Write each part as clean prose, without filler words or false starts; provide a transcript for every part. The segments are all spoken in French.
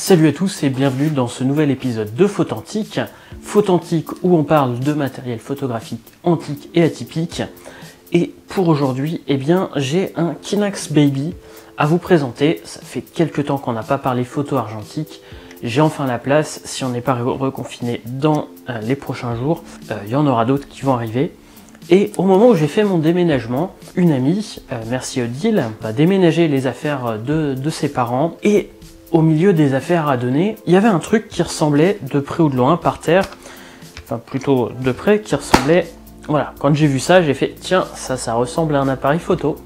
Salut à tous et bienvenue dans ce nouvel épisode de Photantique. Photantique où on parle de matériel photographique antique et atypique. Et pour aujourd'hui, eh bien, j'ai un Kinax Baby à vous présenter. Ça fait quelques temps qu'on n'a pas parlé photo argentique. J'ai enfin la place. Si on n'est pas reconfiné dans les prochains jours, il y en aura d'autres qui vont arriver. Et au moment où j'ai fait mon déménagement, une amie, merci Odile, va déménager les affaires de ses parents. Et au milieu des affaires à donner, il y avait un truc qui ressemblait de près ou de loin par terre, enfin plutôt de près, qui ressemblait, voilà, quand j'ai vu ça, j'ai fait, tiens, ça ressemble à un appareil photo.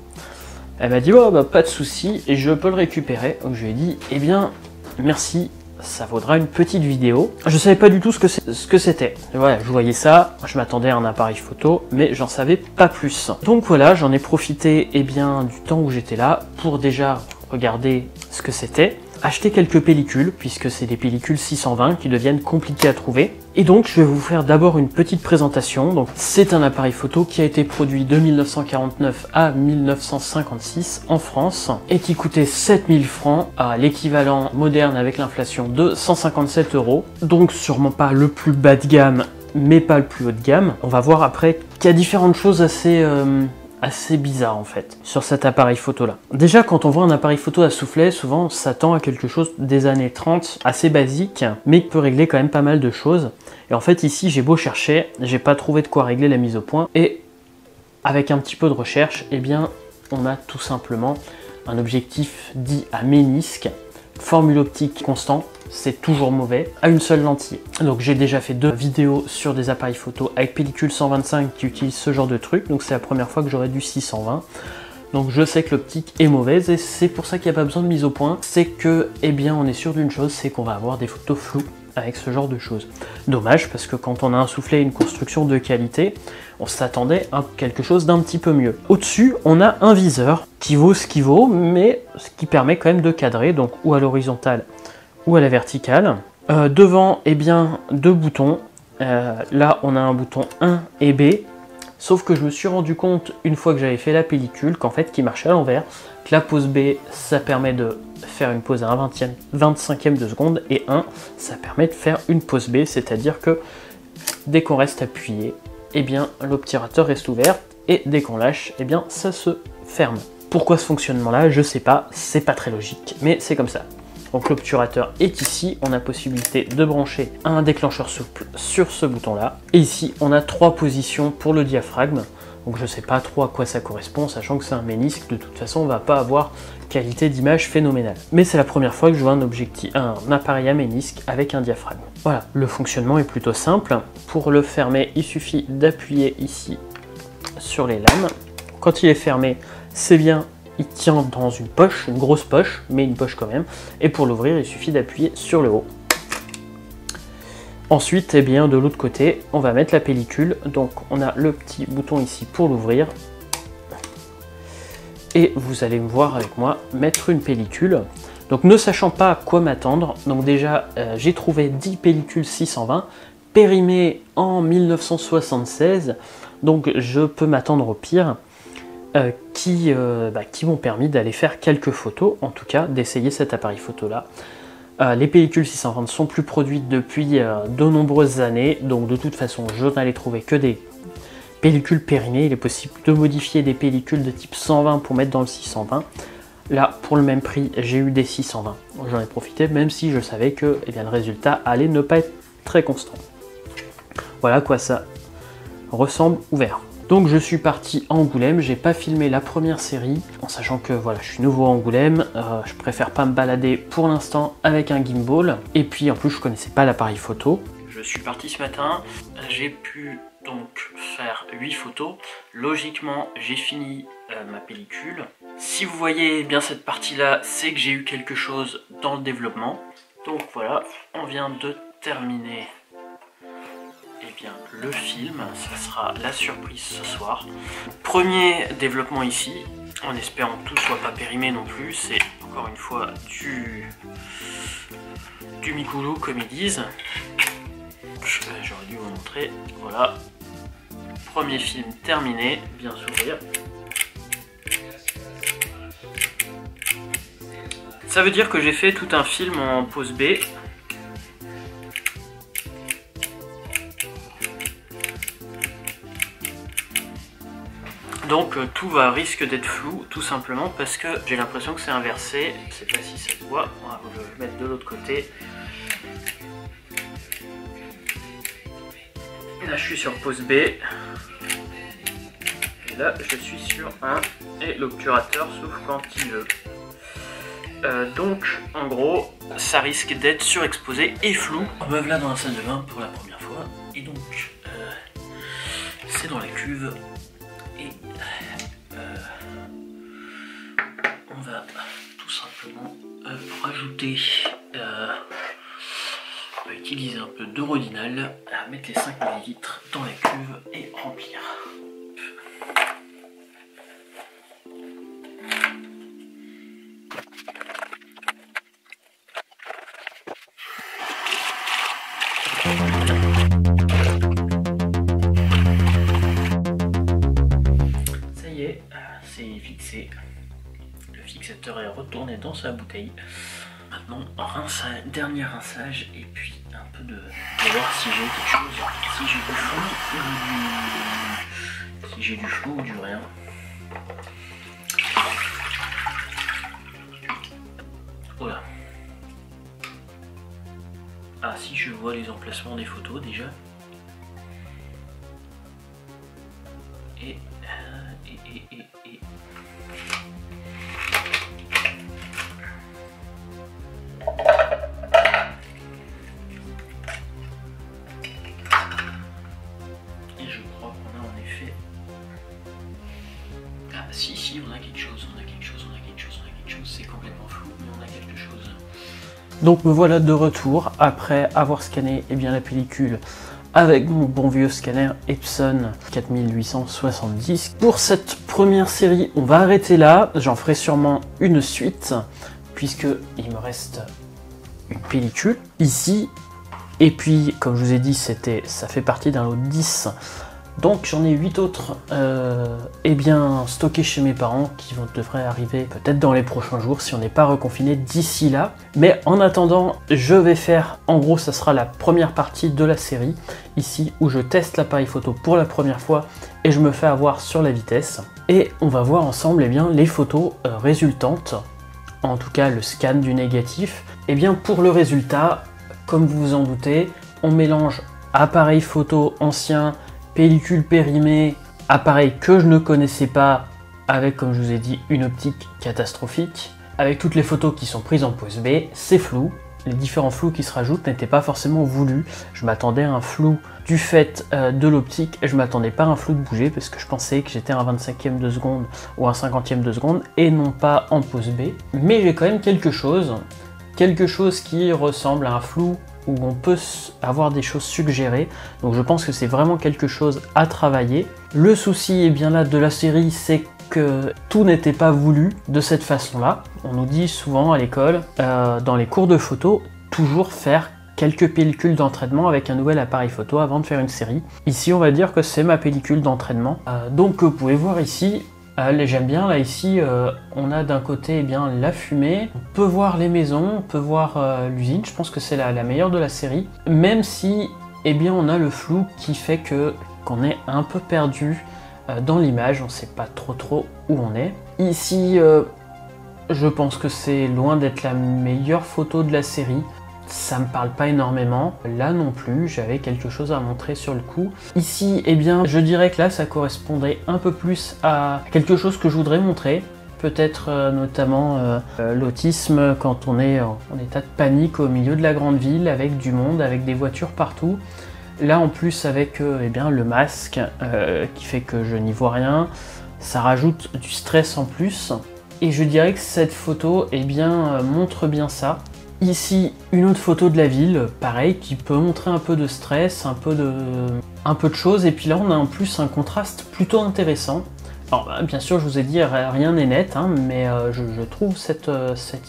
Elle m'a dit, oh bah pas de souci, et je peux le récupérer. Donc je lui ai dit, eh bien, merci, ça vaudra une petite vidéo. Je savais pas du tout ce que c'était. Voilà, je voyais ça, je m'attendais à un appareil photo, mais j'en savais pas plus. Donc voilà, j'en ai profité, eh bien, du temps où j'étais là, pour déjà regarder ce que c'était. Acheter quelques pellicules, puisque c'est des pellicules 620 qui deviennent compliquées à trouver. Et donc, je vais vous faire d'abord une petite présentation. Donc, c'est un appareil photo qui a été produit de 1949 à 1956 en France et qui coûtait 7000 francs, à l'équivalent moderne avec l'inflation de 157 €. Donc, sûrement pas le plus bas de gamme, mais pas le plus haut de gamme. On va voir après qu'il y a différentes choses assez bizarre en fait sur cet appareil photo là. Déjà quand on voit un appareil photo à soufflet, souvent on s'attend à quelque chose des années 30, assez basique, mais qui peut régler quand même pas mal de choses. Et en fait ici j'ai beau chercher, j'ai pas trouvé de quoi régler la mise au point, et avec un petit peu de recherche, eh bien on a tout simplement un objectif dit à ménisque, formule optique constant, c'est toujours mauvais, à une seule lentille. Donc j'ai déjà fait 2 vidéos sur des appareils photo avec pellicule 125 qui utilisent ce genre de truc, donc c'est la première fois que j'aurai du 620. Donc je sais que l'optique est mauvaise et c'est pour ça qu'il n'y a pas besoin de mise au point, c'est que, eh bien, on est sûr d'une chose, c'est qu'on va avoir des photos floues avec ce genre de choses. Dommage, parce que quand on a un soufflet et une construction de qualité, on s'attendait à quelque chose d'un petit peu mieux. Au-dessus, on a un viseur qui vaut ce qu'il vaut, mais ce qui permet quand même de cadrer, donc ou à l'horizontale ou à la verticale. Devant, eh bien, 2 boutons. Là, on a un bouton 1 et B. Sauf que je me suis rendu compte, une fois que j'avais fait la pellicule, qu'en fait, qui marchait à l'envers, que la pose B, ça permet de faire une pose à un 25e de seconde, et 1, ça permet de faire une pose B, c'est-à-dire que dès qu'on reste appuyé, eh bien, l'obturateur reste ouvert, et dès qu'on lâche, eh bien, ça se ferme. Pourquoi ce fonctionnement-là, je sais pas, c'est pas très logique, mais c'est comme ça. Donc l'obturateur est ici, on a possibilité de brancher un déclencheur souple sur ce bouton-là. Et ici, on a 3 positions pour le diaphragme. Donc je ne sais pas trop à quoi ça correspond, sachant que c'est un ménisque, de toute façon on va pas avoir qualité d'image phénoménale. Mais c'est la première fois que je vois un appareil à ménisque avec un diaphragme. Voilà, le fonctionnement est plutôt simple. Pour le fermer, il suffit d'appuyer ici sur les lames. Quand il est fermé, c'est bien. Il tient dans une poche, une grosse poche, mais une poche quand même. Et pour l'ouvrir, il suffit d'appuyer sur le haut. Ensuite, eh bien, de l'autre côté, on va mettre la pellicule. Donc, on a le petit bouton ici pour l'ouvrir. Et vous allez me voir avec moi mettre une pellicule. Donc, ne sachant pas à quoi m'attendre, donc déjà, j'ai trouvé 10 pellicules 620 périmées en 1976. Donc, je peux m'attendre au pire. Qui m'ont permis d'aller faire quelques photos, en tout cas d'essayer cet appareil photo là. Les pellicules 620 sont plus produites depuis de nombreuses années, donc de toute façon je n'allais trouver que des pellicules périmées. Il est possible de modifier des pellicules de type 120 pour mettre dans le 620. Là, pour le même prix, j'ai eu des 620. J'en ai profité, même si je savais que le résultat allait ne pas être très constant. Voilà à quoi ça ressemble ouvert. Donc je suis parti à Angoulême, j'ai pas filmé la première série, en sachant que voilà, je suis nouveau à Angoulême, je préfère pas me balader pour l'instant avec un gimbal, et puis en plus je connaissais pas l'appareil photo. Je suis parti ce matin, j'ai pu donc faire 8 photos, logiquement j'ai fini ma pellicule. Si vous voyez bien cette partie là, c'est que j'ai eu quelque chose dans le développement. Donc voilà, on vient de terminer le film, ça sera la surprise ce soir. Premier développement ici, en espérant que tout soit pas périmé non plus, c'est encore une fois du migoulou comme ils disent. J'aurais dû vous montrer, voilà. Premier film terminé, bien s'ouvrir. Ça veut dire que j'ai fait tout un film en pose B. Donc tout risque d'être flou, tout simplement parce que j'ai l'impression que c'est inversé. Je sais pas si ça se voit, on va le mettre de l'autre côté. Et là je suis sur pose B. Et là je suis sur 1 et l'obturateur s'ouvre quand il veut. Donc en gros ça risque d'être surexposé et flou. Me voilà dans la salle de bain pour la première fois et donc c'est dans la cuve et on va tout simplement rajouter, on va utiliser un peu de Rodinal, mettre les 5 ml dans la cuve et remplir. Ça y est, c'est fixé. Le fixateur est retourné dans sa bouteille. Maintenant, dernier rinçage et puis un peu de voir si j'ai quelque chose, si j'ai du flou ou du rien. Voilà. Ah, si je vois les emplacements des photos déjà. Et je crois qu'on a en effet... Ah si, on a quelque chose, c'est complètement flou, mais on a quelque chose. Donc me voilà de retour après avoir scanné la pellicule avec mon bon vieux scanner Epson 4870. Pour cette première série, on va arrêter là. J'en ferai sûrement une suite, puisque il me reste une pellicule ici. Et puis, comme je vous ai dit, ça fait partie d'un lot de 10. Donc j'en ai 8 autres stockés chez mes parents qui devraient arriver peut-être dans les prochains jours si on n'est pas reconfiné d'ici là. Mais en attendant, je vais faire, en gros ça sera la première partie de la série, ici où je teste l'appareil photo pour la première fois et je me fais avoir sur la vitesse. Et on va voir ensemble les photos résultantes, en tout cas le scan du négatif. Et bien pour le résultat, comme vous vous en doutez, on mélange appareil photo ancien, pellicule périmée, appareil que je ne connaissais pas, avec, comme je vous ai dit, une optique catastrophique. Avec toutes les photos qui sont prises en pose B, c'est flou. Les différents flous qui se rajoutent n'étaient pas forcément voulus. Je m'attendais à un flou du fait de l'optique, et je m'attendais pas à un flou de bouger, parce que je pensais que j'étais à un 25e de seconde ou un 50e de seconde, et non pas en pose B. Mais j'ai quand même quelque chose qui ressemble à un flou où on peut avoir des choses suggérées, donc je pense que c'est vraiment quelque chose à travailler. Le souci là de la série, c'est que tout n'était pas voulu de cette façon-là. On nous dit souvent à l'école, dans les cours de photo, toujours faire quelques pellicules d'entraînement avec un nouvel appareil photo avant de faire une série. Ici, on va dire que c'est ma pellicule d'entraînement. Donc vous pouvez voir ici, j'aime bien, là ici on a d'un côté la fumée, on peut voir les maisons, on peut voir l'usine, je pense que c'est la meilleure de la série, même si on a le flou qui fait qu'on est un peu perdu dans l'image, on ne sait pas trop où on est. Ici je pense que c'est loin d'être la meilleure photo de la série. Ça me parle pas énormément, là non plus, j'avais quelque chose à montrer sur le coup. Ici, je dirais que là, ça correspondrait un peu plus à quelque chose que je voudrais montrer. Peut-être notamment l'autisme quand on est en état de panique au milieu de la grande ville, avec du monde, avec des voitures partout. Là en plus avec le masque qui fait que je n'y vois rien, ça rajoute du stress en plus. Et je dirais que cette photo montre bien ça. Ici, une autre photo de la ville, pareil, qui peut montrer un peu de stress, un peu de choses. Et puis là, on a en plus un contraste plutôt intéressant. Alors, bien sûr, je vous ai dit, rien n'est net, mais je trouve cette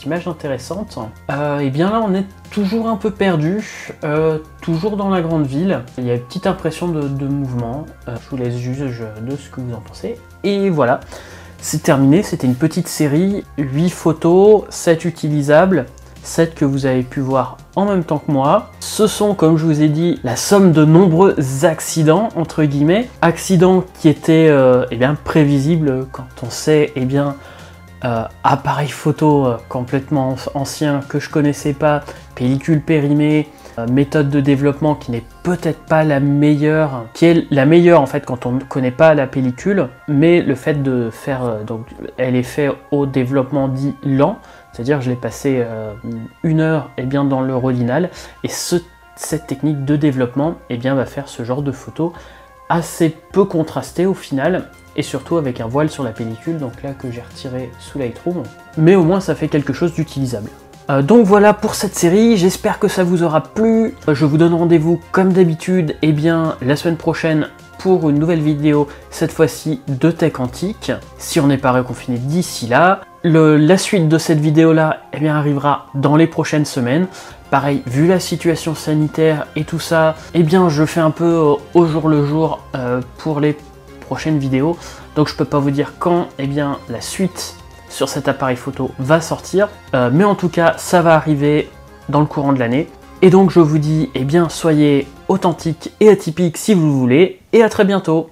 image intéressante. Là, on est toujours un peu perdu, toujours dans la grande ville. Il y a une petite impression de mouvement. Je vous laisse juge de ce que vous en pensez. Et voilà. c'est terminé, c'était une petite série, 8 photos, 7 utilisables, 7 que vous avez pu voir en même temps que moi. Ce sont, comme je vous ai dit, la somme de nombreux accidents, entre guillemets. Accidents qui étaient eh bien, prévisibles quand on sait, eh bien, appareil photo complètement ancien que je connaissais pas, pellicule périmée, méthode de développement qui n'est peut-être pas la meilleure, qui est la meilleure en fait quand on ne connaît pas la pellicule, mais le fait de faire, donc elle est faite au développement dit lent, c'est-à-dire je l'ai passé 1 heure eh bien, dans le Rodinal, et cette technique de développement eh bien, va faire ce genre de photo assez peu contrastée au final, et surtout avec un voile sur la pellicule, donc là que j'ai retiré sous Lightroom, mais au moins ça fait quelque chose d'utilisable. Donc voilà pour cette série, j'espère que ça vous aura plu. Je vous donne rendez-vous comme d'habitude eh bien, la semaine prochaine pour une nouvelle vidéo, cette fois-ci de tech antique, si on n'est pas reconfiné d'ici là. La suite de cette vidéo-là eh bien, arrivera dans les prochaines semaines. Pareil, vu la situation sanitaire et tout ça, eh bien je fais un peu au jour le jour pour les prochaines vidéos. Donc je peux pas vous dire quand eh bien, la suite sur cet appareil photo va sortir, mais en tout cas ça va arriver dans le courant de l'année. Et donc je vous dis, eh bien soyez authentiques et atypiques si vous le voulez, et à très bientôt.